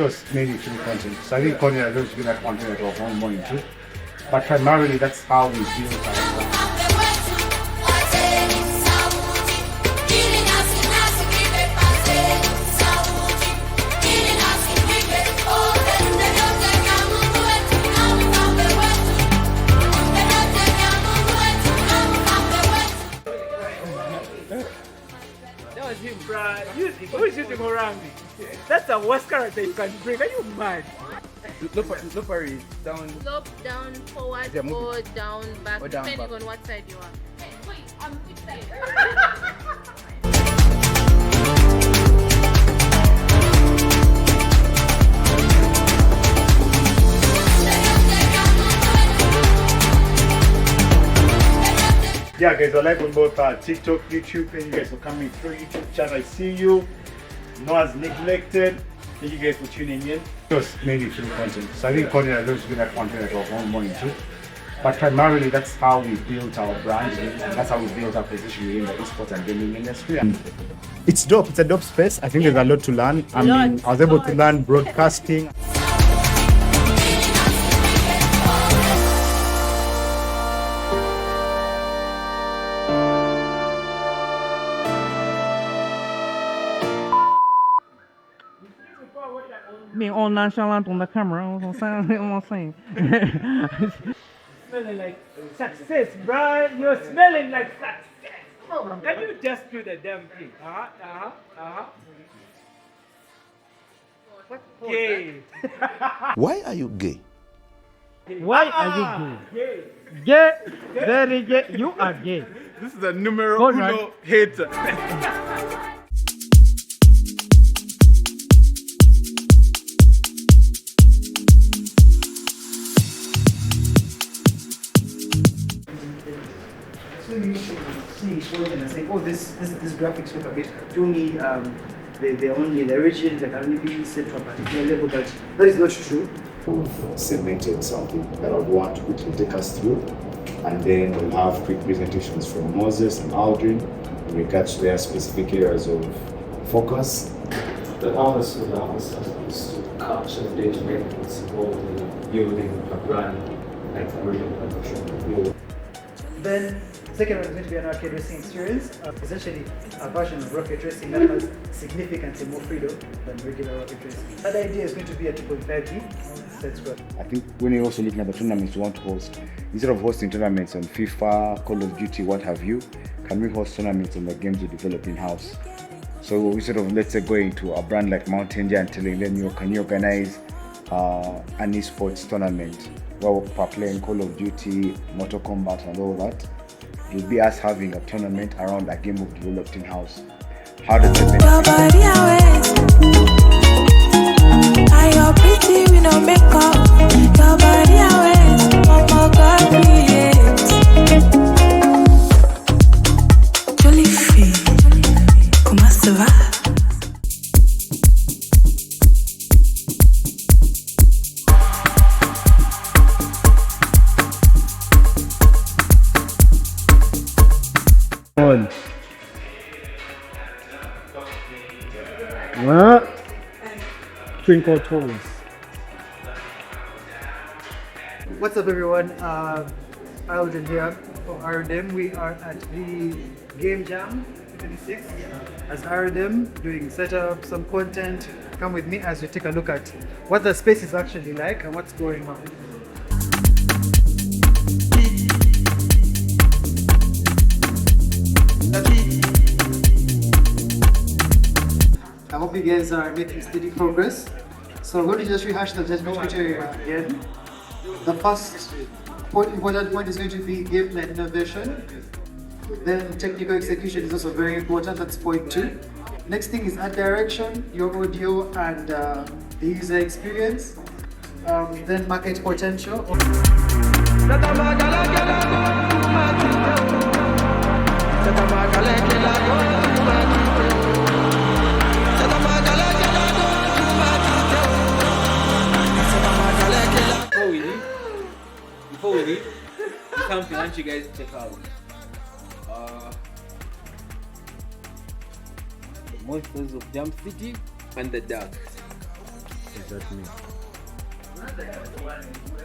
Just mainly through content. So I think content are going to be that content that we're more into. But primarily that's how we build our brand. That was him, bruh. Who is using Orangi? That's the worst character you can bring. Are you mad? Look for it. Down. Slope, down, forward, or down, back, depending on what side you are. Hey, wait, on which side? Yeah, guys, I like on both TikTok, YouTube. Thank you guys for coming through YouTube channel. I see you. No one's neglected. Thank you guys for tuning in. Just mainly through content. So I think content are going to be that content that we're more into. But primarily, that's how we built our brand. That's how we built our position in the esports and gaming industry. And it's dope. It's a dope space. I think there's a lot to learn. I mean, I was able to learn broadcasting. Being all nonchalant on the camera, I'm saying. Smelling like success, bro. You're smelling like success. Can you just do the damn thing? Gay. Why are you gay? Why are you gay? Gay. Very gay. You are gay. This is a numero uno hater. So you see showing and saying, oh, this graphics look a bit toony. They're only the origin, they can only be set to a particular level, but that is not true. We've segmented something that I would want to quickly take us through, and then we'll have quick presentations from Moses and Aldrin in regards to their specific areas of focus. The honest with us is to capture the data that's involved in building a brand like Arudem. Then, second one is going to be an arcade racing experience. Essentially, a version of rocket racing that has significantly more freedom than regular rocket racing. That idea is going to be a 2.5D set squad. I think when you're also looking at the tournaments you want to host, instead of hosting tournaments on FIFA, Call of Duty, what have you, can we host tournaments on the games we develop in-house? So instead of, let's say, going to a brand like Mountain Dew and telling them, can you organize an esports tournament where we're playing Call of Duty, Mortal Kombat and all that? It will be us having a tournament around a game we've developed in-house. How does that are you pretty with no makeup? Your body away, oh God, create. Jolie fille, comment ça va? What? Twinkle toes. What's up, everyone? Arudem here for Arudem. We are at the Game Jam 26 as Arudem, doing setup, some content. Come with me as we take a look at what the space is actually like and what's going on. I hope you guys are making steady progress. So I'm going to just rehash the judgment criteria again. The first important point is going to be game-led innovation. Then technical execution is also very important, that's point 2. Next thing is art direction, your audio and the user experience. Then market potential. Before we leave, something I want you guys to check out. The Monsters of Jump City and the Dark. Is that me?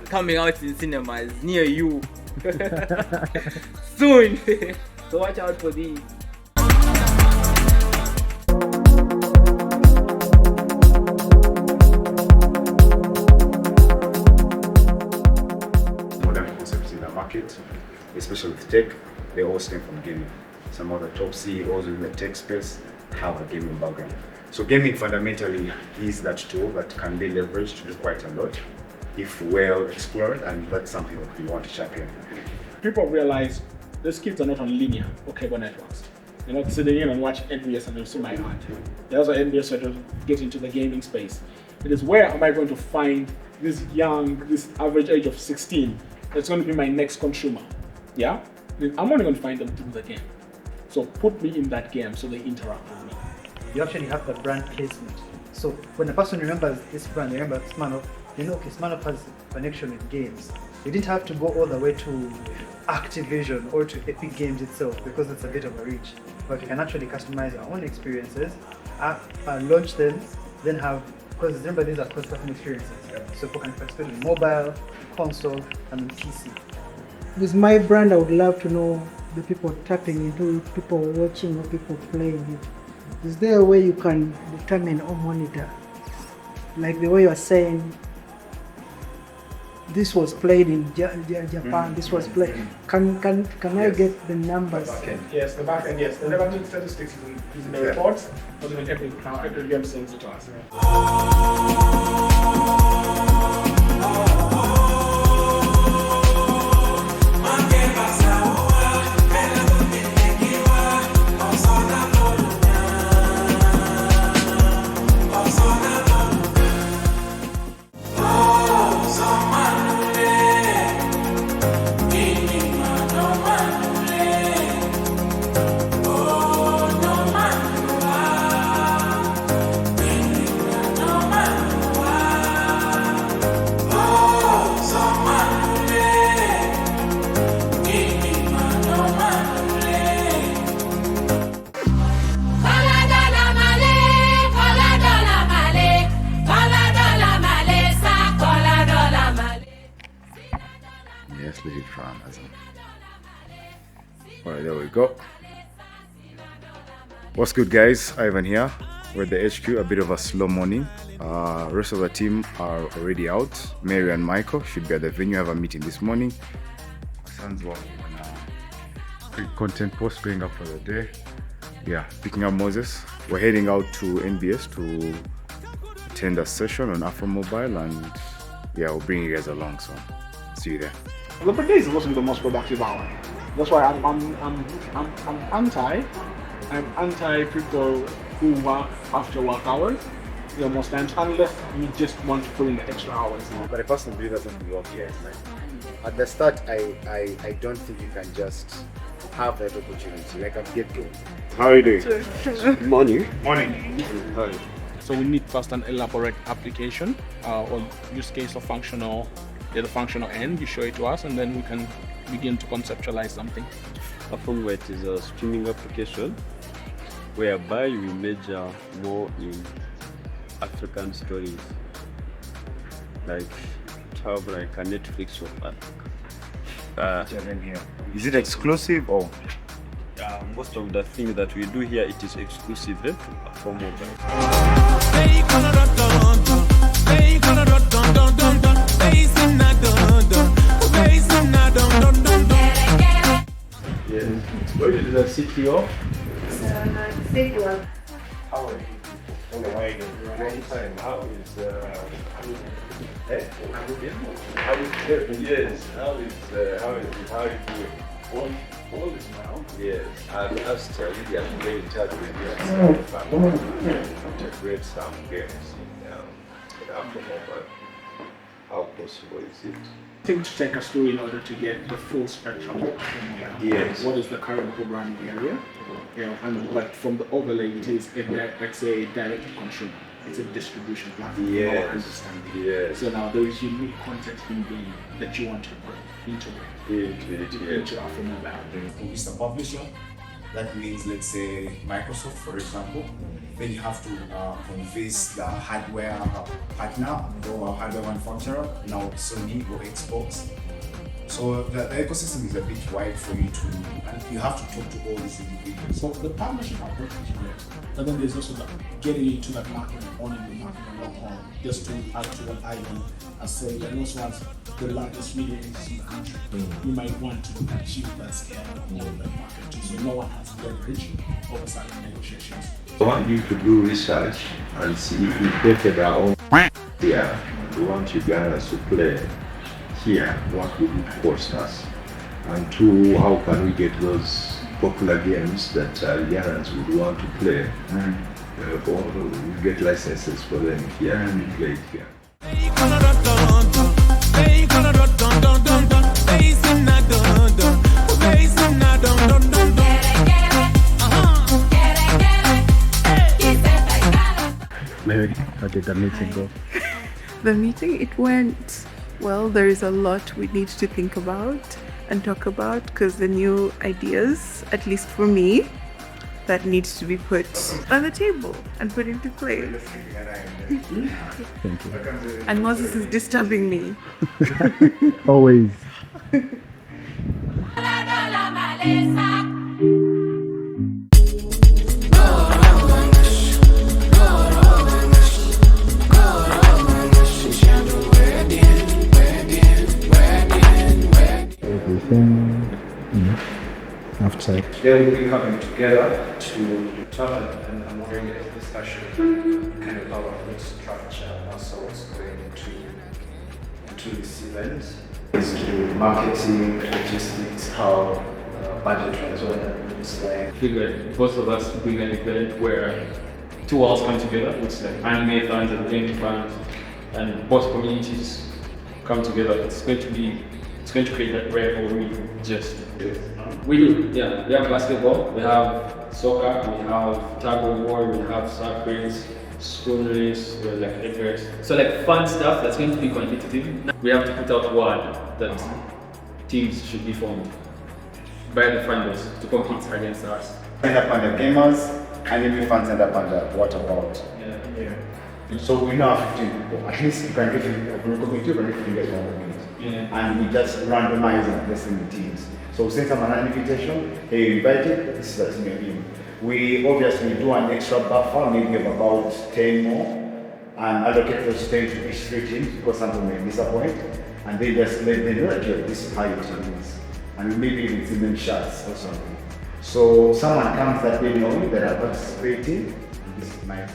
Coming out in cinemas near you soon. So watch out for these. Modern concepts in the market, especially with tech, they all stem from gaming. Some of the top CEOs in the tech space have a gaming background. So gaming fundamentally is that tool that can be leveraged to do quite a lot if well explored, and that's something that we want to champion. People realize those kids are not on linear or cable networks. They're not sitting in and watch NBS and they'll see my ad. They also NBS to get into the gaming space. It is where am I going to find this average age of 16 that's going to be my next consumer? Yeah? I'm only going to find them through the game. So put me in that game so they interact with me. You actually have the brand placement. So when a person remembers this brand, they remember Smirnoff, they know, okay, Smirnoff has a connection with games. You didn't have to go all the way to Activision or to Epic Games itself because it's a bit of a reach. But you can actually customize your own experiences, launch them, then have, because remember these are custom experiences. So people can participate in mobile, console, and PC. With my brand, I would love to know the people tapping into it, people watching or people playing it. Is there a way you can determine or monitor? Like the way you are saying, this was played in Japan, this was played. Can I get the numbers? Yes, the back end, yes. The negative statistics is in the reports, but in every game sends it to us. Alright, there we go. What's good, guys? Ivan here. We're at the HQ, a bit of a slow morning. Rest of the team are already out. Mary and Michael should be at the venue, have a meeting this morning. Son's working on a quick content post going up for the day. Yeah, picking up Moses. We're heading out to NBS to attend a session on Afro Mobile, and yeah, we'll bring you guys along, so see you there. The day is supposed to be the most productive hour. That's why I'm anti people who work after work hours. Most times, unless you just want to put in the extra hours. But a person really doesn't work here. At the start, I don't think you can just have that opportunity, like a get-go. How are you doing? Morning. Morning. Hi. So we need first an elaborate application or use case or functional, the functional end. You show it to us, and then we can begin to conceptualize something. Affirmwet is a streaming application whereby we major more in African stories, like have like a Netflix of Africa. Is it exclusive or? Most of the things that we do here, it is exclusive to Afro Mobile. Yes. Where is the CTO? CTO. How are you? How are you? Long time. How is all is well? Yes, and as to really I'm very in touch with you to integrate some games in Afro Mobile. How possible is it? I think to take us through in order to get the full spectrum. Yes. What is the current programming area? And like from the overlay, it is let's say direct to consumer. It's a distribution platform. Yes. Yes. So now there is unique content in game that you want to put into Afro Mobile. Who is the publisher? That means, let's say, Microsoft, for example, then you have to convince the hardware partner or hardware manufacturer, now Sony or Xbox. So the ecosystem is a bit wide for you to, and you have to talk to all these individuals. So the partnership approach is great, but then there's also the getting into that market and owning the market and not on. Just to add to what Ivan has said, that also has the largest media agencies in the country. You might want to achieve that scale of that market too, so no one has leverage over certain negotiations. I want you to do research and see if we take our own here. We want Ugandans to play here. What would it cost us? And two, how can we get those popular games that Ugandans would want to play? Or we get licenses for them here and we play it here. Mary, how did the meeting go? The meeting, it went well. There is a lot we need to think about and talk about because the new ideas, at least for me, that needs to be put on the table and put into place. Thank you. And Moses is disturbing me. Always. Outside. They will be coming together to talk and organize discussion, kind of how we structure ourselves going into this event. It's to marketing, logistics, how budget transfer looks like. I feel like both of us doing an event where two worlds come together, which is like anime fans and gaming fans, and both communities come together. It's going to create that rivalry just. We do, yeah. We have basketball, we have soccer, we have tag of war, we have sack race, spoon race, we're like egg race. So like fun stuff that's going to be competitive. We have to put out word that teams should be formed by the funders to compete against us. End up under gamers, anime fans end up under what about? Yeah. So we now have 15 people. At least you can get and we just randomize and place in the teams. So send someone an invitation, hey, you invited, this is the team you're in. We obviously do an extra buffer, maybe of about 10 more, and allocate those 10 to each 3 teams because some may disappoint, and they just let them know that this is how your team is. And maybe even send them shots or something. So someone comes that they know that are participating, and this is my team.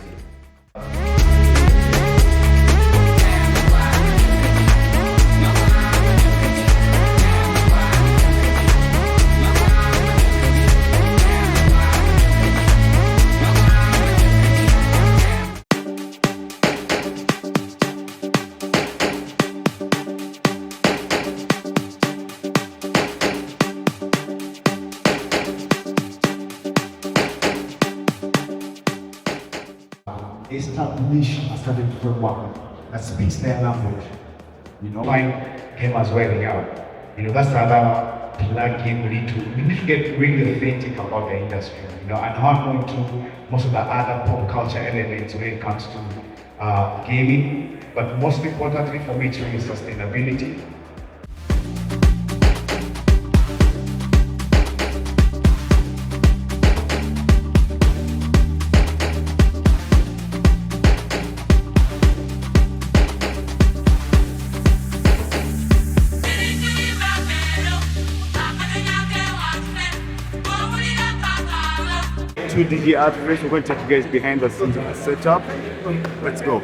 Establish a certain framework that speaks their language. Find gamers where they are. That's another plug-in we need to get really authentic about the industry. And not going to most of the other pop culture elements when it comes to gaming, but most importantly for me, it's really sustainability. Two DJ artists, we're going to take you guys behind the scenes of the setup. Let's go.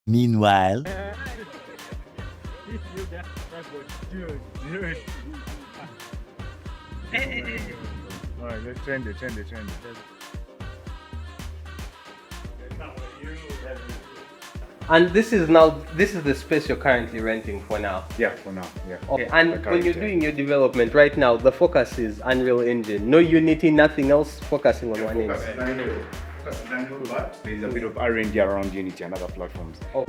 Meanwhile, Alright, let's trend it. And this is the space you're currently renting for now? Yeah, for now, yeah. Okay, and when you're doing your development right now, the focus is Unreal Engine. No Unity, nothing else, focusing on one engine. There's a bit of R&D around Unity and other platforms. Oh.